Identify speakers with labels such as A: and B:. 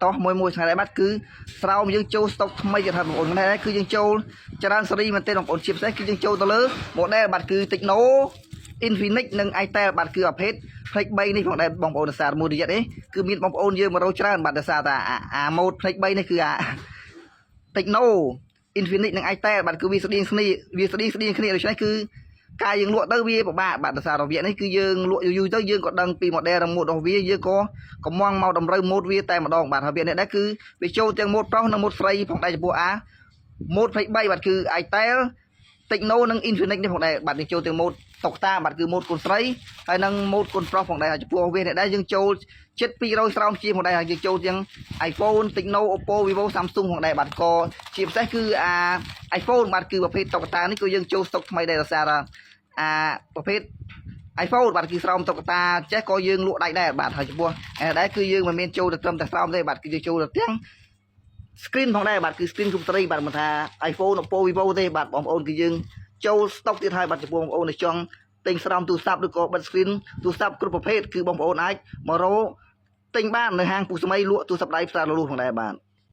A: តោះមួយថ្ងៃដែរបាទគឺស្រោមយើងចូលស្តុកថ្មីទៀតហើយបងប្អូនថ្ងៃនេះគឺយើងចូលច្រើនសេរីមែនទេបងប្អូនជាពិសេសគឺយើងចូលទៅលើ model បាទគឺ Techno Infinix និង Itel បាទគឺប្រភេទ Flex 3នេះផងដែរបងប្អូនសារមួយរយៈនេះគឺមានបងប្អូនយើងមករកច្រើនបាទដោយសារតែអា mode Flex 3នេះគឺអា Techno Infinix និង Itel បាទគឺវាស្តៀងគ្នាដូច្នេះគឺការយើងលក់ទៅវាពិបាកបាទដោយសាររយៈនេះគឺយើងលក់យូរទៅយើងក៏ដឹងពី model រម៉ូតរបស់វាយើងក៏កំងមកតម្រូវ mode វាតែម្ដងបាទហើយវានេះដែរគឺវាចូលទាំង mode ប្រុសនិង mode ស្រីផងដែរចំពោះអា mode 23បាទគឺ Itel Techno និង Infinix នេះផងដែរបាទយើងចូលទាំង mode តុកតាបាទគឺ mode គុណស្រីហើយនិង mode គុណប្រុសផងដែរហើយចំពោះវានេះដែរយើងចូលជិត200ស្រោមជាផងដែរហើយយើងចូលទាំង iPhone Techno Oppo Vivo Samsung ផងដែរបាទក៏ជាពិសេសគឺអា iPhone បាទគឺប្រភេទតុកតានេះគឺយើងចូលស្តុកថ្មីដែរដោយសារអាប្រភេទ iPhone បាទគឺស្រោមតុកតាចេះក៏យើងលក់ដាច់ដែរបាទហើយចំពោះអានេះដែរគឺយើងមិនមានចូលទៅត្រឹមតែស្រោមទេបាទគឺយើងចូលទៅទាំង screen ផងដែរបាទគឺ screen គ្រប់ត្រីបាទមិនថា iPhone Oppo Vivo ទេបាទបងប្អូនគឺយើងចូល stock ទៀតហើយបាទចំពោះបងប្អូនដែលចង់ទិញស្រោមទូរស័ព្ទឬក៏បិទ screen ទូរស័ព្ទគ្រប់ប្រភេទគឺបងប្អូនអាចមករកទិញបាននៅហាងពូស្មីលក់ទូរស័ព្ទដៃផ្សារលលួសផងដែរបាទ